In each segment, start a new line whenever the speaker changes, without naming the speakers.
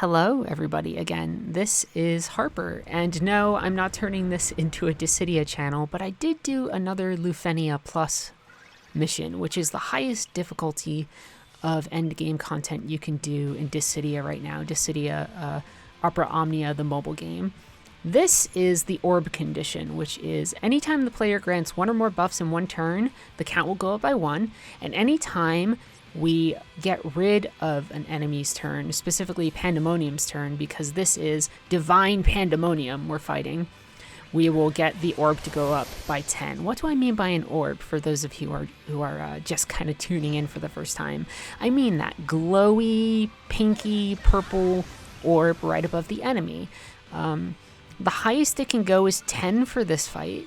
Hello, everybody, again. This is Harper, and no, I'm not turning this into a Dissidia channel, but I did do another Lufenia Plus mission, which is the highest difficulty of endgame content you can do in Dissidia right now. Dissidia, Opera Omnia, the mobile game. This is the orb condition, which is anytime the player grants one or more buffs in one turn, the count will go up by 1, and anytime we get rid of an enemy's turn, specifically Pandemonium's turn, because this is Divine Pandemonium we're fighting, we will get the orb to go up by 10. What do I mean by an orb, for those of you who are just kind of tuning in for the first time? I mean that glowy, pinky, purple orb right above the enemy. The highest it can go is 10 for this fight,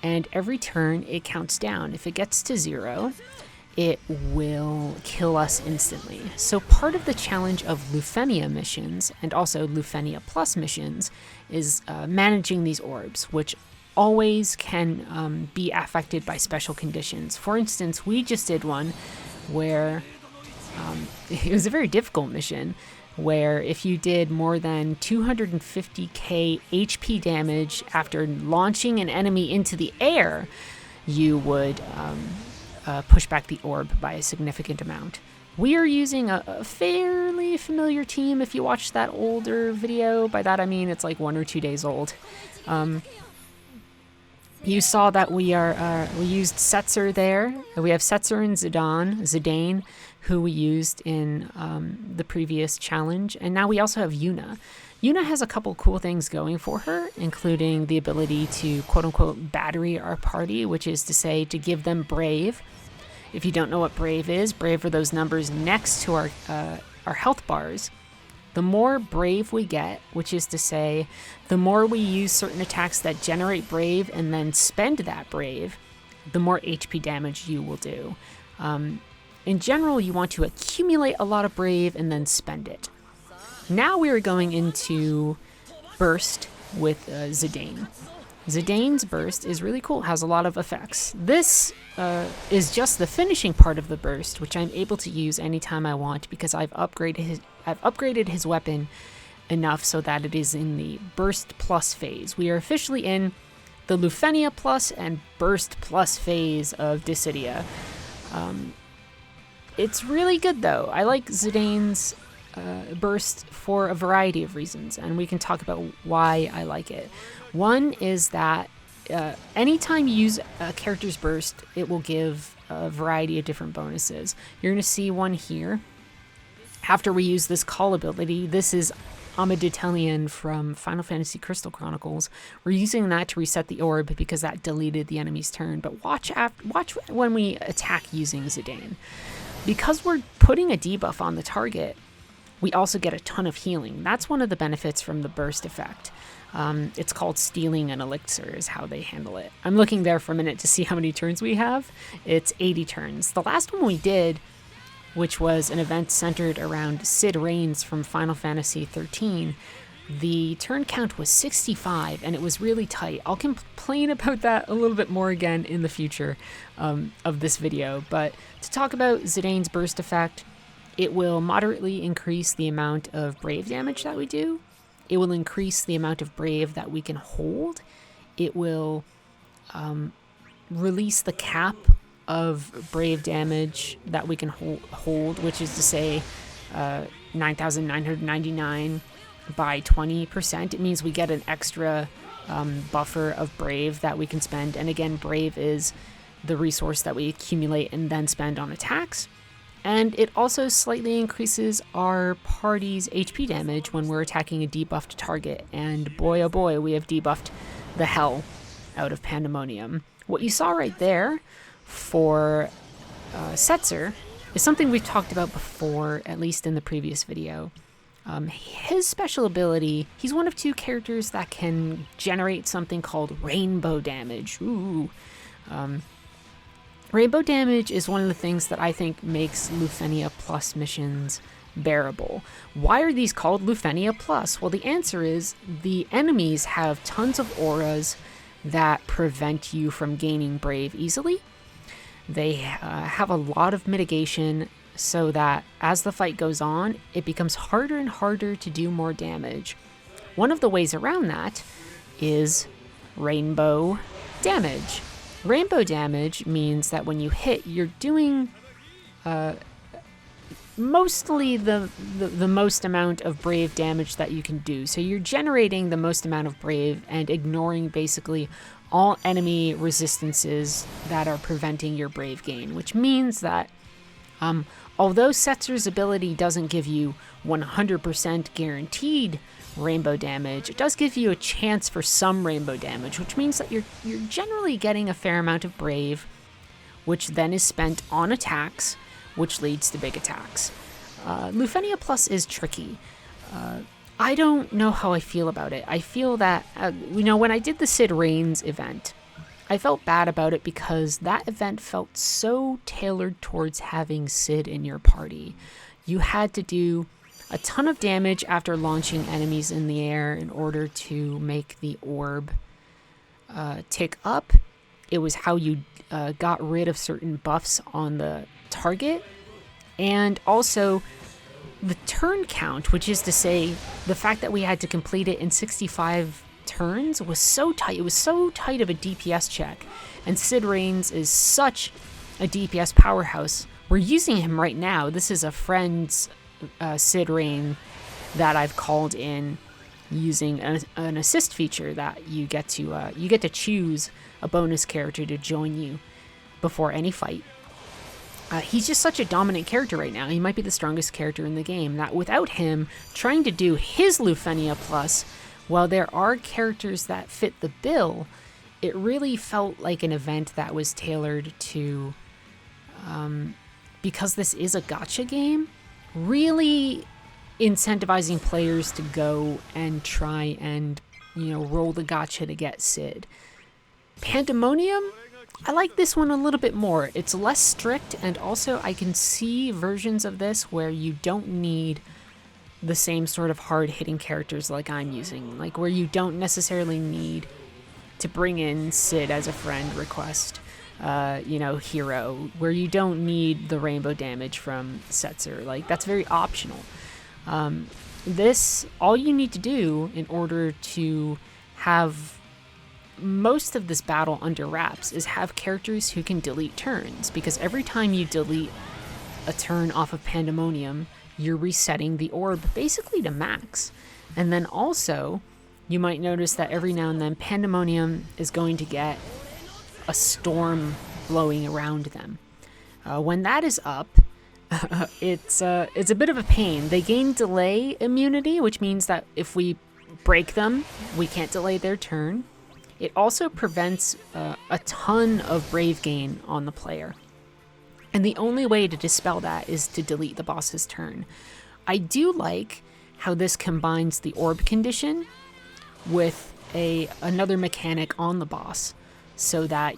and every turn it counts down. If it gets to 0, it will kill us instantly. So part of the challenge of Lufenia missions, and also Lufenia Plus missions, is managing these orbs, which always can be affected by special conditions. For instance, we just did one where it was a very difficult mission, where if you did more than 250k HP damage after launching an enemy into the air, you would push back the orb by a significant amount. We are using a fairly familiar team. If you watch that older video, by that I mean it's like 1 or 2 days old. You saw that we used Setzer there. We have Setzer and Zidane, who we used in the previous challenge, and now we also have Yuna. Yuna has a couple cool things going for her, including the ability to quote-unquote battery our party, which is to say to give them Brave. If you don't know what Brave is, Brave are those numbers next to our health bars. The more Brave we get, which is to say the more we use certain attacks that generate Brave and then spend that Brave, the more HP damage you will do. In general, you want to accumulate a lot of Brave and then spend it. Now we are going into Burst with Zidane. Zidane's Burst is really cool, has a lot of effects. This is just the finishing part of the Burst, which I'm able to use anytime I want because I've upgraded his weapon enough so that it is in the Burst Plus phase. We are officially in the Lufenia Plus and Burst Plus phase of Dissidia. It's really good though. I like Zidane's Burst for a variety of reasons, and we can talk about why I like it. One is that anytime you use a character's Burst, it will give a variety of different bonuses. You're going to see one here. After we use this call ability, this is Omnia from Final Fantasy Crystal Chronicles. We're using that to reset the orb because that deleted the enemy's turn. But watch when we attack using Zidane. Because we're putting a debuff on the target, we also get a ton of healing. That's one of the benefits from the Burst effect. It's called stealing an elixir is how they handle it. I'm looking there for a minute to see how many turns we have. It's 80 turns. The last one we did, which was an event centered around Cid Reigns from Final Fantasy XIII, the turn count was 65, and it was really tight. I'll complain about that a little bit more again in the future of this video. But to talk about Zidane's Burst effect, it will moderately increase the amount of Brave damage that we do. It will increase the amount of Brave that we can hold. It will release the cap of Brave damage that we can hold, which is to say 9,999 by 20%. It means we get an extra buffer of Brave that we can spend. And again, Brave is the resource that we accumulate and then spend on attacks. And it also slightly increases our party's HP damage when we're attacking a debuffed target. And boy, oh boy, we have debuffed the hell out of Pandemonium. What you saw right there for Setzer is something we've talked about before, at least in the previous video. His special ability, he's one of 2 characters that can generate something called rainbow damage. Ooh. Rainbow damage is one of the things that I think makes Lufenia Plus missions bearable. Why are these called Lufenia Plus? Well, the answer is the enemies have tons of auras that prevent you from gaining Brave easily. They have a lot of mitigation so that as the fight goes on, it becomes harder and harder to do more damage. One of the ways around that is rainbow damage. Rainbow damage means that when you hit, you're doing mostly the most amount of brave damage that you can do. So you're generating the most amount of brave and ignoring basically all enemy resistances that are preventing your brave gain, which means that although Setzer's ability doesn't give you 100% guaranteed rainbow damage, it does give you a chance for some rainbow damage, which means that you're generally getting a fair amount of brave, which then is spent on attacks, which leads to big attacks. Lufenia Plus is tricky. I don't know how I feel about it. I feel that, when I did the Sid Reigns event, I felt bad about it because that event felt so tailored towards having Sid in your party. You had to do a ton of damage after launching enemies in the air in order to make the orb tick up. It was how you got rid of certain buffs on the target, and also the turn count, which is to say the fact that we had to complete it in 65 turns was so tight. It was so tight of a DPS check, and Sid Reigns is such a DPS powerhouse. We're using him right now. This is a friend's Sid Reign that I've called in using an assist feature that you get to choose a bonus character to join you before any fight. He's just such a dominant character right now. He might be the strongest character in the game. That without him trying to do his Lufenia Plus, while there are characters that fit the bill, it really felt like an event that was tailored to, because this is a gacha game, really incentivizing players to go and try and, roll the gacha to get Sid. Pandemonium, I like this one a little bit more. It's less strict, and also I can see versions of this where you don't need the same sort of hard-hitting characters like I'm using, like where you don't necessarily need to bring in Sid as a friend request, hero, where you don't need the rainbow damage from Setzer. Like, that's very optional. This, all you need to do in order to have most of this battle under wraps is have characters who can delete turns, because every time you delete a turn off of Pandemonium, you're resetting the orb basically to max. And then also, you might notice that every now and then Pandemonium is going to get a storm blowing around them. When that is up, it's a bit of a pain. They gain delay immunity, which means that if we break them, we can't delay their turn. It also prevents a ton of brave gain on the player. And the only way to dispel that is to delete the boss's turn. I do like how this combines the orb condition with another mechanic on the boss, so that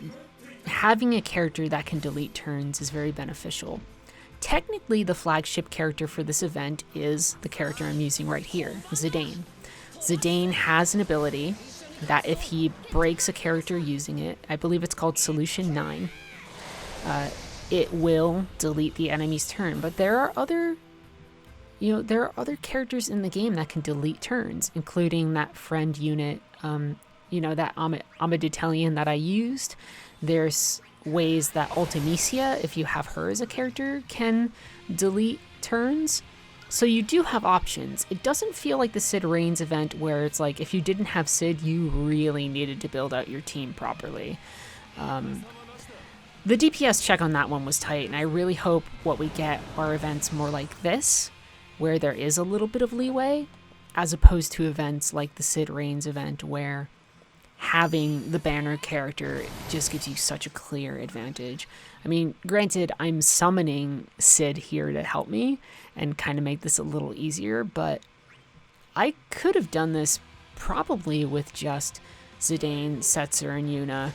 having a character that can delete turns is very beneficial. Technically, the flagship character for this event is the character I'm using right here, Zidane. Zidane has an ability that if he breaks a character using it, I believe it's called Solution 9, it will delete the enemy's turn. But there are other characters in the game that can delete turns, including that friend unit, that Amiditelian that I used. There's ways that Ultimisia, if you have her as a character, can delete turns. So you do have options. It doesn't feel like the Sid Reigns event where it's like if you didn't have Sid, you really needed to build out your team properly. The DPS check on that one was tight, and I really hope what we get are events more like this, where there is a little bit of leeway, as opposed to events like the Sid Reigns event where having the banner character just gives you such a clear advantage. I mean, granted, I'm summoning Sid here to help me and kind of make this a little easier, but I could have done this probably with just Zidane, Setzer, and Yuna,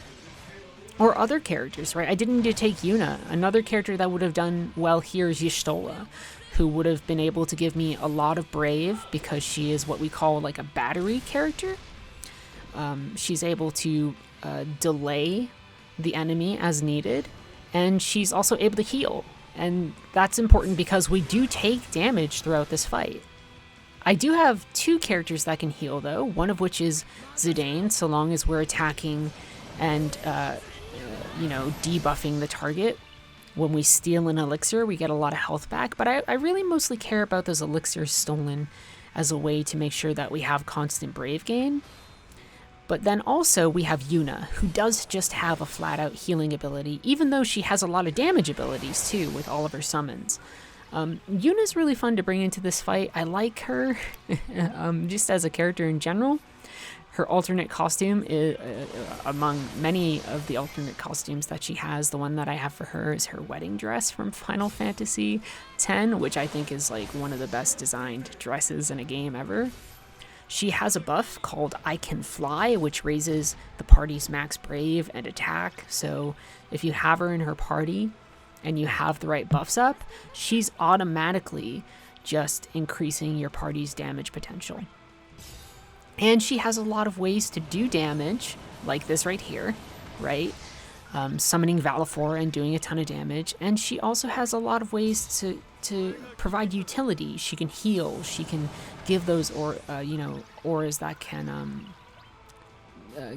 or other characters, right? I didn't need to take Yuna. Another character that would have done well here is Y'shtola, who would have been able to give me a lot of brave because she is what we call like a battery character. She's able to delay the enemy as needed, and she's also able to heal. And that's important because we do take damage throughout this fight. I do have 2 characters that can heal, though, one of which is Zidane, so long as we're attacking and, debuffing the target. When we steal an elixir, we get a lot of health back, but I really mostly care about those elixirs stolen as a way to make sure that we have constant brave gain. But then also we have Yuna, who does just have a flat-out healing ability, even though she has a lot of damage abilities, too, with all of her summons. Yuna's really fun to bring into this fight. I like her just as a character in general. Her alternate costume is, among many of the alternate costumes that she has, the one that I have for her is her wedding dress from Final Fantasy X, which I think is like one of the best designed dresses in a game ever. She has a buff called I Can Fly, which raises the party's max brave and attack. So if you have her in her party and you have the right buffs up, she's automatically just increasing your party's damage potential. And she has a lot of ways to do damage, like this right here, right? Summoning Valifor and doing a ton of damage. And she also has a lot of ways to provide utility. She can heal. She can give those auras that can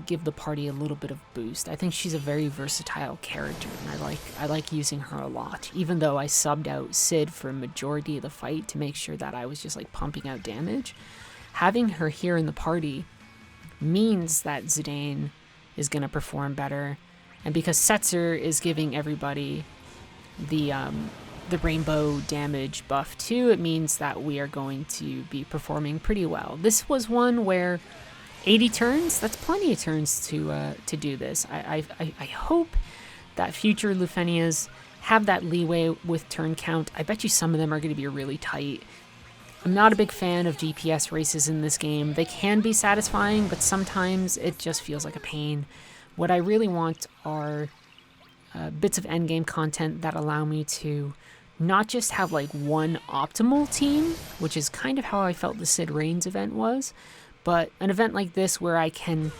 give the party a little bit of boost. I think she's a very versatile character, and I like using her a lot. Even though I subbed out Sid for a majority of the fight to make sure that I was just like pumping out damage. Having her here in the party means that Zidane is going to perform better. And because Setzer is giving everybody the rainbow damage buff too, it means that we are going to be performing pretty well. This was one where 80 turns, that's plenty of turns to do this. I hope that future Lufenias have that leeway with turn count. I bet you some of them are going to be really tight. I'm not a big fan of DPS races in this game. They can be satisfying, but sometimes it just feels like a pain. What I really want are bits of endgame content that allow me to not just have like one optimal team, which is kind of how I felt the Sid Reigns event was, but an event like this where I can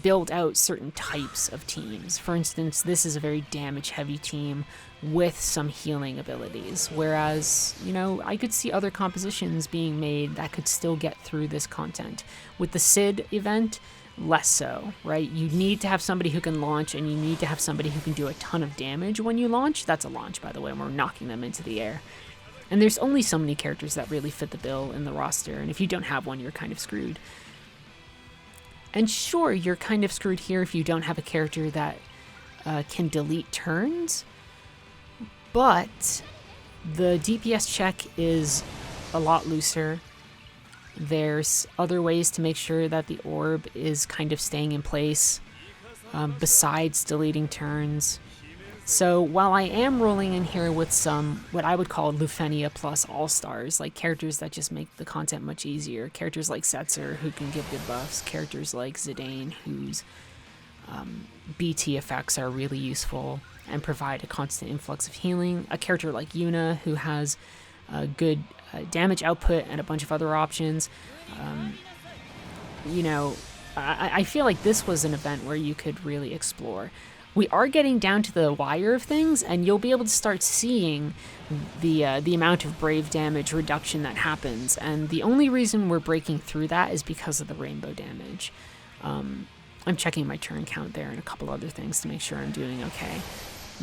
build out certain types of teams. For instance, this is a very damage-heavy team with some healing abilities, whereas, I could see other compositions being made that could still get through this content. With the Sid event, less so, right? You need to have somebody who can launch, and you need to have somebody who can do a ton of damage when you launch. That's a launch, by the way, and we're knocking them into the air. And there's only so many characters that really fit the bill in the roster, and if you don't have one, you're kind of screwed. And sure, you're kind of screwed here if you don't have a character that can delete turns, but the DPS check is a lot looser. There's other ways to make sure that the orb is kind of staying in place besides deleting turns. So while I am rolling in here with some, what I would call Lufenia plus all-stars, like characters that just make the content much easier, characters like Setzer, who can give good buffs, characters like Zidane, whose BT effects are really useful and provide a constant influx of healing, a character like Yuna, who has good damage output and a bunch of other options. I feel like this was an event where you could really explore. We are getting down to the wire of things, and you'll be able to start seeing the amount of brave damage reduction that happens. And the only reason we're breaking through that is because of the rainbow damage. I'm checking my turn count there and a couple other things to make sure I'm doing okay.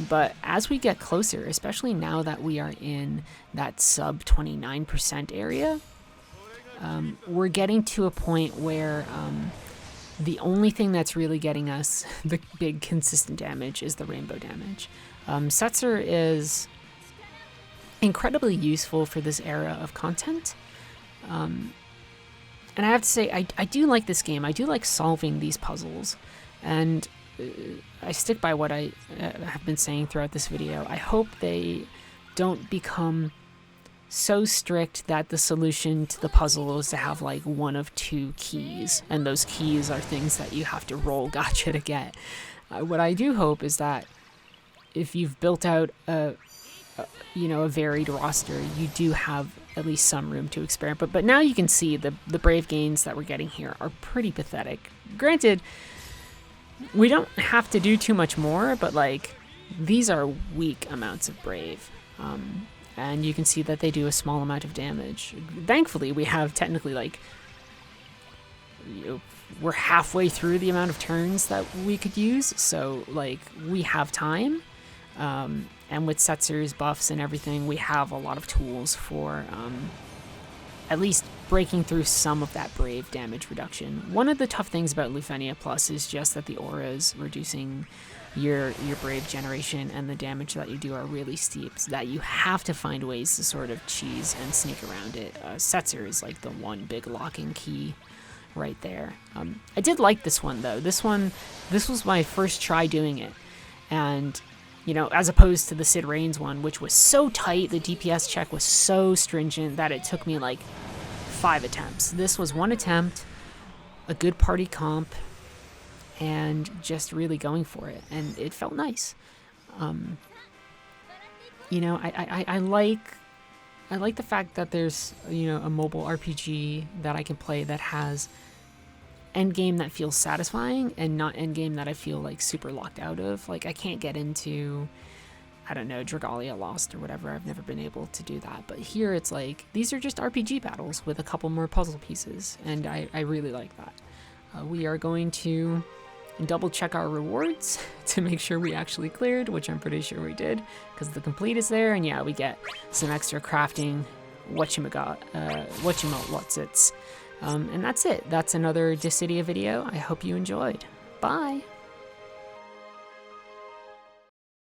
But as we get closer, especially now that we are in that sub 29% area, we're getting to a point where the only thing that's really getting us the big consistent damage is the rainbow damage. Setzer is incredibly useful for this era of content. And I have to say, I do like this game. I do like solving these puzzles. And I stick by what I have been saying throughout this video. I hope they don't become so strict that the solution to the puzzle is to have like one of 2 keys, and those keys are things that you have to roll gacha to get. What I do hope is that if you've built out a varied roster, you do have at least some room to experiment. But now you can see the brave gains that we're getting here are pretty pathetic. Granted, we don't have to do too much more, but like these are weak amounts of brave. And you can see that they do a small amount of damage. Thankfully, we have technically, like, we're halfway through the amount of turns that we could use, so, like, we have time. And with Setzer's buffs and everything, we have a lot of tools for at least breaking through some of that Brave damage reduction. One of the tough things about Lufenia Plus is just that the auras reducing your Brave generation and the damage that you do are really steep, so that you have to find ways to sort of cheese and sneak around it. Setzer is like the one big locking key right there. I did like this one though. This was my first try doing it, and you know, as opposed to the Sid Reigns one, which was so tight, the DPS check was so stringent that it took me like 5 attempts. This was 1 attempt, a good party comp, and just really going for it, and it felt nice. You know, I like the fact that there's, you know, a mobile RPG that I can play that has endgame that feels satisfying and not endgame that I feel like super locked out of. Like, I can't get into, I don't know, Dragalia Lost or whatever. I've never been able to do that. But here it's like, these are just RPG battles with a couple more puzzle pieces, and I really like that. We are going to double check our rewards to make sure we actually cleared, which I'm pretty sure we did, because the complete is there, and yeah, we get some extra crafting whatchamalotsits. And that's it. That's another Dissidia video. I hope you enjoyed. Bye!